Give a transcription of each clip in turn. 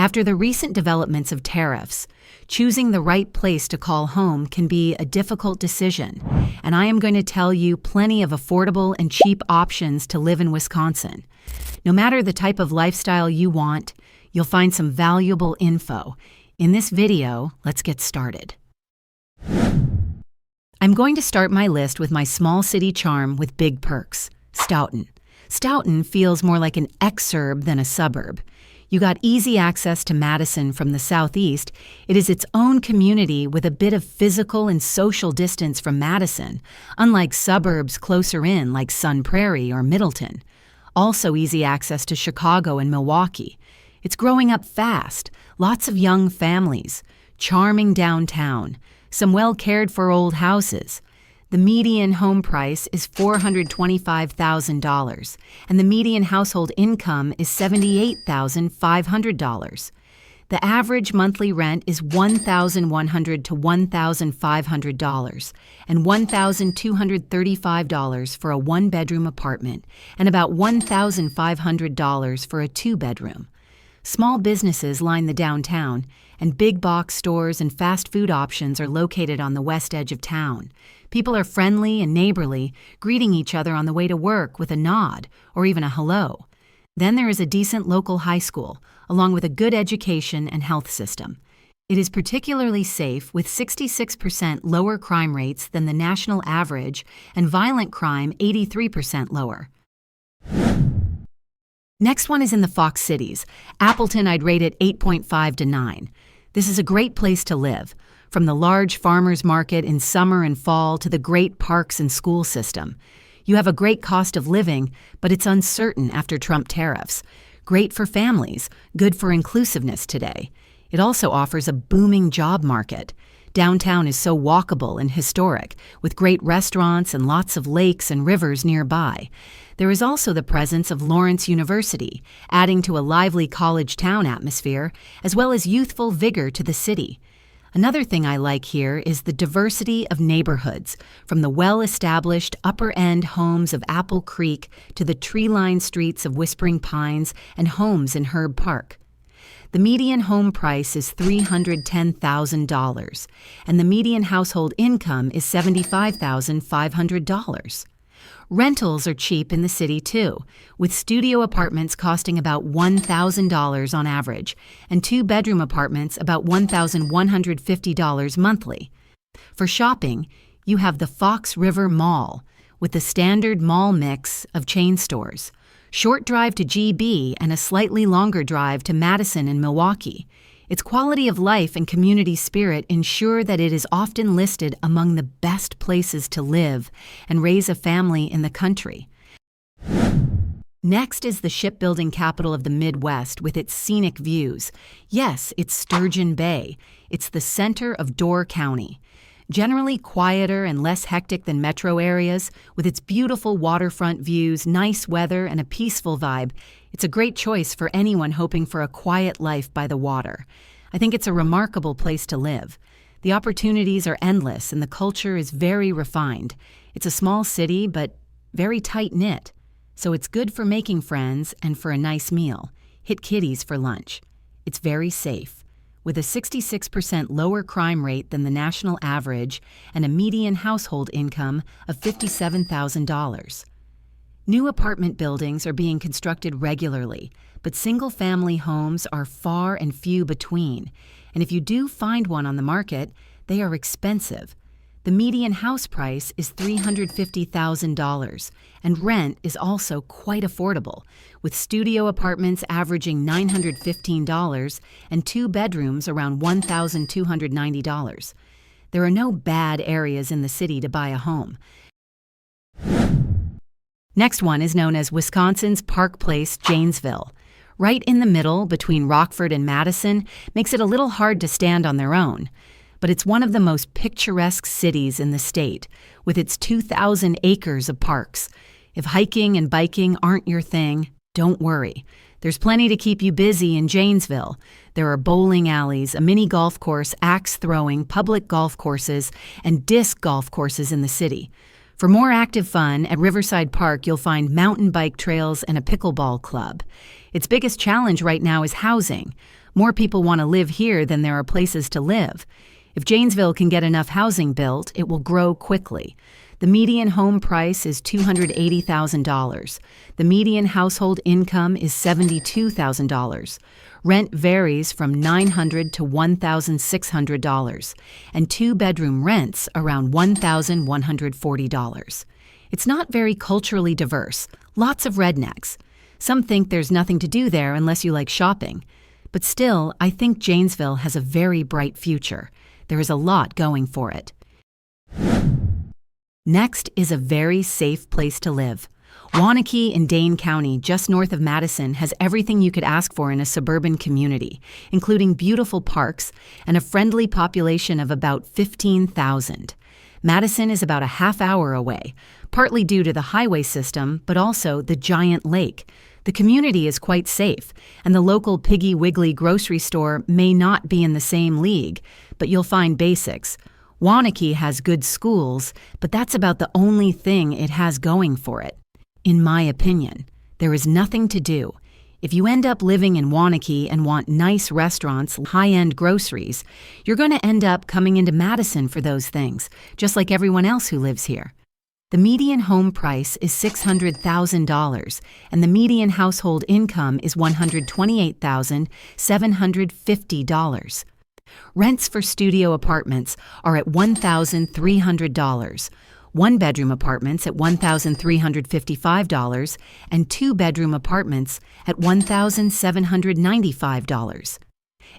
After the recent developments of tariffs, choosing the right place to call home can be a difficult decision, and I am going to tell you plenty of affordable and cheap options to live in Wisconsin. No matter the type of lifestyle you want, you'll find some valuable info. In this video, let's get started. I'm going to start my list with my small city charm with big perks, Stoughton. Stoughton feels more like an exurb than a suburb. You got easy access to Madison from the southeast. It is its own community with a bit of physical and social distance from Madison, unlike suburbs closer in like Sun Prairie or Middleton. Also easy access to Chicago and Milwaukee. It's growing up fast, lots of young families, charming downtown, some well-cared-for old houses. The median home price is $425,000, and the median household income is $78,500. The average monthly rent is $1,100 to $1,500, and $1,235 for a one-bedroom apartment, and about $1,500 for a two-bedroom. Small businesses line the downtown, and big box stores and fast food options are located on the west edge of town. People are friendly and neighborly, greeting each other on the way to work with a nod or even a hello. Then there is a decent local high school, along with a good education and health system. It is particularly safe with 66% lower crime rates than the national average and violent crime 83% lower. Next one is in the Fox Cities. Appleton, I'd rate it 8.5 to 9. This is a great place to live, from the large farmers market in summer and fall to the great parks and school system. You have a great cost of living, but it's uncertain after Trump tariffs. Great for families, good for inclusiveness today. It also offers a booming job market. Downtown is so walkable and historic, with great restaurants and lots of lakes and rivers nearby. There is also the presence of Lawrence University, adding to a lively college town atmosphere, as well as youthful vigor to the city. Another thing I like here is the diversity of neighborhoods, from the well-established upper-end homes of Apple Creek to the tree-lined streets of Whispering Pines and homes in Herb Park. The median home price is $310,000, and the median household income is $75,500. Rentals are cheap in the city, too, with studio apartments costing about $1,000 on average, and two-bedroom apartments about $1,150 monthly. For shopping, you have the Fox River Mall, with the standard mall mix of chain stores, short drive to GB and a slightly longer drive to Madison and Milwaukee. Its quality of life and community spirit ensure that it is often listed among the best places to live and raise a family in the country. Next is the shipbuilding capital of the Midwest with its scenic views. Yes, it's Sturgeon Bay. It's the center of Door County. Generally quieter and less hectic than metro areas, with its beautiful waterfront views, nice weather, and a peaceful vibe, it's a great choice for anyone hoping for a quiet life by the water. I think it's a remarkable place to live. The opportunities are endless and the culture is very refined. It's a small city, but very tight-knit. So it's good for making friends and for a nice meal. Hit Kitty's for lunch. It's very safe, with a 66% lower crime rate than the national average and a median household income of $57,000. New apartment buildings are being constructed regularly, but single-family homes are far and few between, and if you do find one on the market, they are expensive. The median house price is $350,000, and rent is also quite affordable, with studio apartments averaging $915 and two bedrooms around $1,290. There are no bad areas in the city to buy a home. Next one is known as Wisconsin's Park Place, Janesville. Right in the middle between Rockford and Madison makes it a little hard to stand on their own. But it's one of the most picturesque cities in the state, with its 2,000 acres of parks. If hiking and biking aren't your thing, don't worry. There's plenty to keep you busy in Janesville. There are bowling alleys, a mini golf course, axe throwing, public golf courses, and disc golf courses in the city. For more active fun, at Riverside Park you'll find mountain bike trails and a pickleball club. Its biggest challenge right now is housing. More people want to live here than there are places to live. If Janesville can get enough housing built, it will grow quickly. The median home price is $280,000. The median household income is $72,000. Rent varies from $900 to $1,600, and two-bedroom rents around $1,140. It's not very culturally diverse. Lots of rednecks. Some think there's nothing to do there unless you like shopping. But still, I think Janesville has a very bright future. There is a lot going for it. Next is a very safe place to live. Waunakee in Dane County, just north of Madison, has everything you could ask for in a suburban community, including beautiful parks and a friendly population of about 15,000. Madison is about a half hour away, partly due to the highway system, but also the giant lake. The community is quite safe, and the local Piggly Wiggly grocery store may not be in the same league, but you'll find basics. Waunakee has good schools, but that's about the only thing it has going for it. In my opinion, there is nothing to do. If you end up living in Waunakee and want nice restaurants, high-end groceries, you're going to end up coming into Madison for those things, just like everyone else who lives here. The median home price is $600,000, and the median household income is $128,750. Rents for studio apartments are at $1,300, one-bedroom apartments at $1,355, and two-bedroom apartments at $1,795.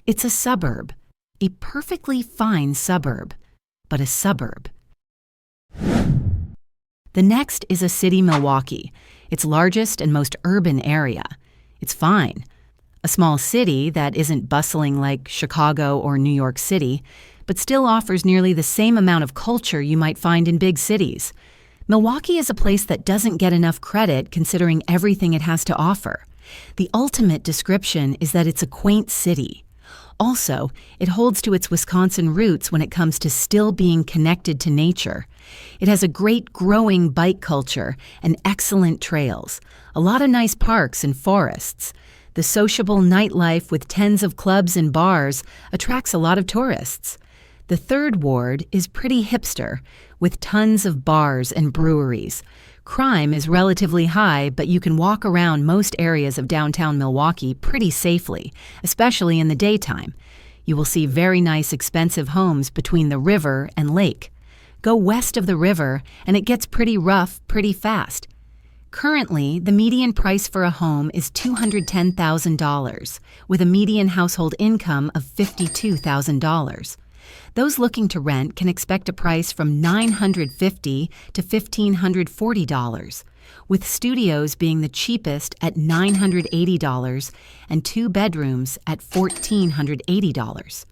It's a suburb, a perfectly fine suburb, but a suburb. The next is a city, Milwaukee, its largest and most urban area. It's fine. A small city that isn't bustling like Chicago or New York City, but still offers nearly the same amount of culture you might find in big cities. Milwaukee is a place that doesn't get enough credit considering everything it has to offer. The ultimate description is that it's a quaint city. Also, it holds to its Wisconsin roots when it comes to still being connected to nature. It has a great growing bike culture and excellent trails, a lot of nice parks and forests. The sociable nightlife with tens of clubs and bars attracts a lot of tourists. The third ward is pretty hipster, with tons of bars and breweries. Crime is relatively high, but you can walk around most areas of downtown Milwaukee pretty safely, especially in the daytime. You will see very nice expensive homes between the river and lake. Go west of the river, and it gets pretty rough pretty fast. Currently, the median price for a home is $210,000, with a median household income of $52,000. Those looking to rent can expect a price from $950 to $1,540, with studios being the cheapest at $980 and two bedrooms at $1,480.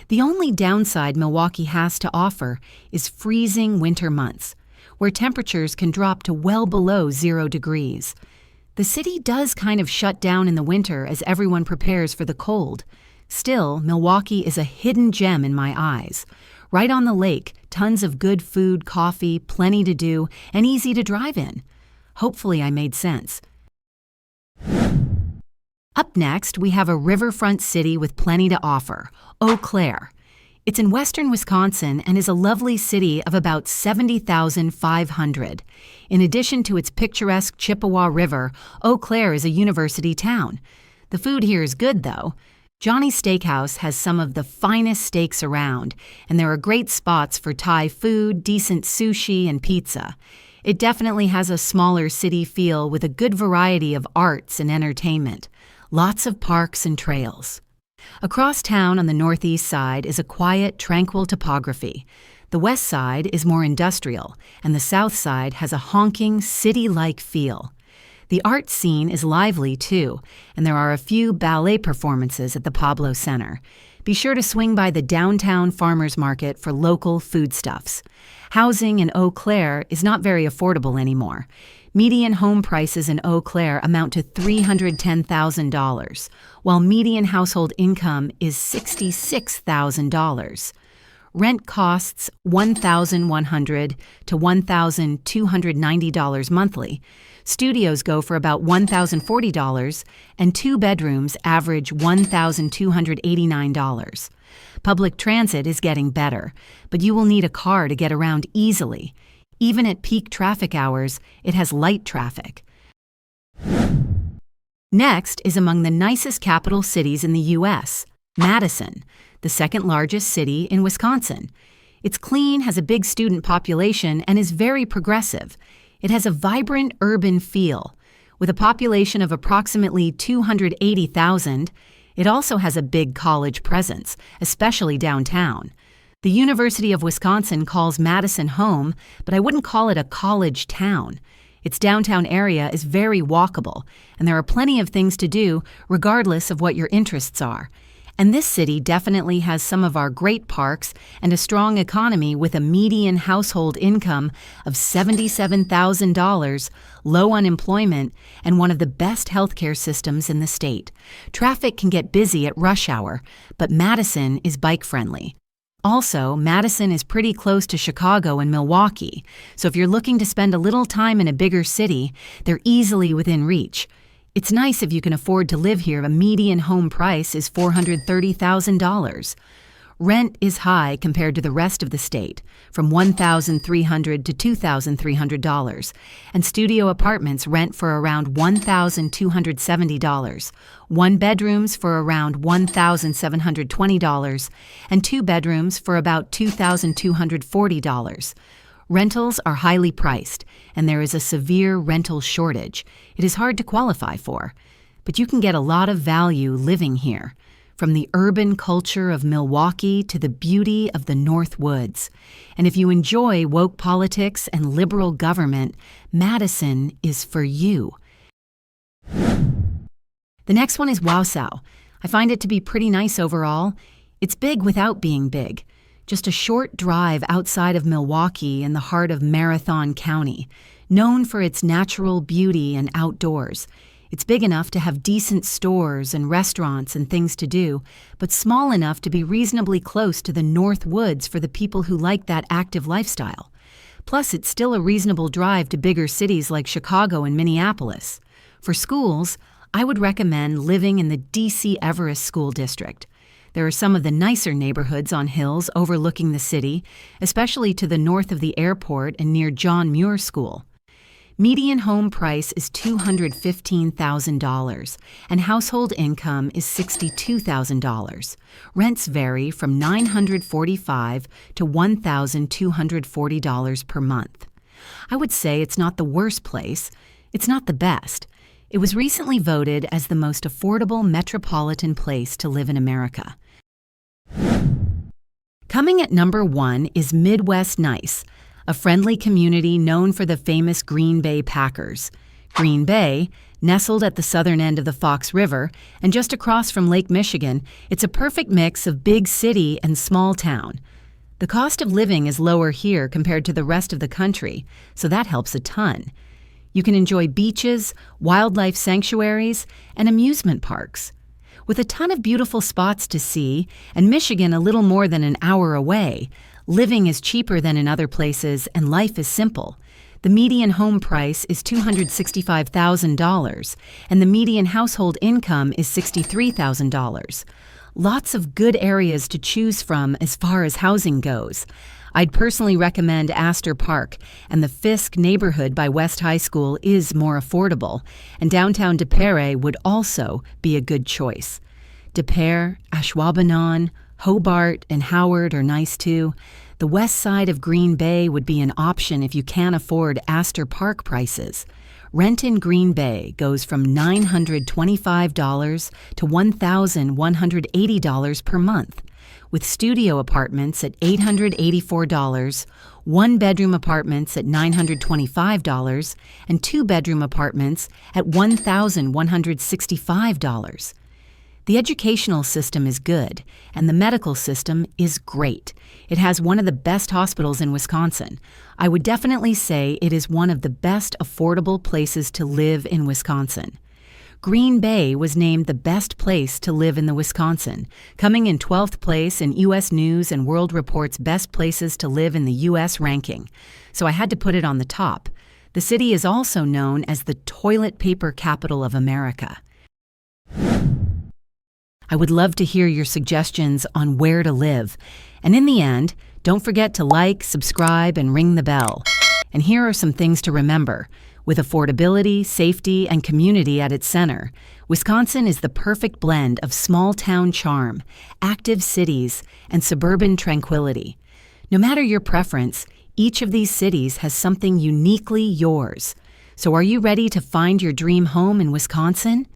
The only downside Milwaukee has to offer is freezing winter months, where temperatures can drop to well below 0 degrees. The city does kind of shut down in the winter as everyone prepares for the cold. Still, Milwaukee is a hidden gem in my eyes. Right on the lake, tons of good food, coffee, plenty to do, and easy to drive in. Hopefully I made sense. Up next, we have a riverfront city with plenty to offer, Eau Claire. It's in western Wisconsin and is a lovely city of about 70,500. In addition to its picturesque Chippewa River, Eau Claire is a university town. The food here is good, though. Johnny's Steakhouse has some of the finest steaks around, and there are great spots for Thai food, decent sushi, and pizza. It definitely has a smaller city feel with a good variety of arts and entertainment. Lots of parks and trails. Across town on the northeast side is a quiet, tranquil topography. The west side is more industrial, and the south side has a honking, city-like feel. The art scene is lively, too, and there are a few ballet performances at the Pablo Center. Be sure to swing by the downtown farmers market for local foodstuffs. Housing in Eau Claire is not very affordable anymore. Median home prices in Eau Claire amount to $310,000, while median household income is $66,000. Rent costs $1,100 to $1,290 monthly, Studios go for about $1,040, and 2 bedrooms average $1,289. Public transit is getting better, but you will need a car to get around easily. Even at peak traffic hours, it has light traffic. Next is among the nicest capital cities in the U.S., Madison, the second largest city in Wisconsin. It's clean, has a big student population, and is very progressive. It has a vibrant urban feel. With a population of approximately 280,000, it also has a big college presence, especially downtown. The University of Wisconsin calls Madison home, but I wouldn't call it a college town. Its downtown area is very walkable, and there are plenty of things to do regardless of what your interests are. And this city definitely has some of our great parks and a strong economy with a median household income of $77,000, low unemployment, and one of the best healthcare systems in the state. Traffic can get busy at rush hour, but Madison is bike-friendly. Also, Madison is pretty close to Chicago and Milwaukee, so if you're looking to spend a little time in a bigger city, they're easily within reach. It's nice if you can afford to live here. A median home price is $430,000. Rent is high compared to the rest of the state, from $1,300 to $2,300, and studio apartments rent for around $1,270, one bedrooms for around $1,720, and 2 bedrooms for about $2,240. Rentals are highly priced, and there is a severe rental shortage. It is hard to qualify for, but you can get a lot of value living here. From the urban culture of Milwaukee to the beauty of the North Woods. And if you enjoy woke politics and liberal government, Madison is for you. The next one is Wausau. I find it to be pretty nice overall. It's big without being big. Just a short drive outside of Milwaukee in the heart of Marathon County, known for its natural beauty and outdoors. It's big enough to have decent stores and restaurants and things to do, but small enough to be reasonably close to the North Woods for the people who like that active lifestyle. Plus, it's still a reasonable drive to bigger cities like Chicago and Minneapolis. For schools, I would recommend living in the D.C. Everest School District. There are some of the nicer neighborhoods on hills overlooking the city, especially to the north of the airport and near John Muir School. Median home price is $215,000, and household income is $62,000. Rents vary from $945 to $1,240 per month. I would say it's not the worst place. It's not the best. It was recently voted as the most affordable metropolitan place to live in America. Coming at number 1 is Midwest Nice, a friendly community known for the famous Green Bay Packers. Green Bay, nestled at the southern end of the Fox River and just across from Lake Michigan, it's a perfect mix of big city and small town. The cost of living is lower here compared to the rest of the country, so that helps a ton. You can enjoy beaches, wildlife sanctuaries, and amusement parks. With a ton of beautiful spots to see, and Michigan a little more than an hour away, living is cheaper than in other places and life is simple. The median home price is $265,000, and the median household income is $63,000. Lots of good areas to choose from as far as housing goes. I'd personally recommend Astor Park, and the Fisk neighborhood by West High School is more affordable, and downtown De Pere would also be a good choice. De Pere, Ashwaubenon, Hobart, and Howard are nice too. The west side of Green Bay would be an option if you can't afford Astor Park prices. Rent in Green Bay goes from $925 to $1,180 per month, with studio apartments at $884, one-bedroom apartments at $925, and two-bedroom apartments at $1,165. The educational system is good, and the medical system is great. It has one of the best hospitals in Wisconsin. I would definitely say it is one of the best affordable places to live in Wisconsin. Green Bay was named the best place to live in the Wisconsin, coming in 12th place in U.S. News and World Report's Best Places to Live in the U.S. ranking. So I had to put it on the top. The city is also known as the toilet paper capital of America. I would love to hear your suggestions on where to live. And in the end, don't forget to like, subscribe, and ring the bell. And here are some things to remember. With affordability, safety, and community at its center, Wisconsin is the perfect blend of small-town charm, active cities, and suburban tranquility. No matter your preference, each of these cities has something uniquely yours. So are you ready to find your dream home in Wisconsin?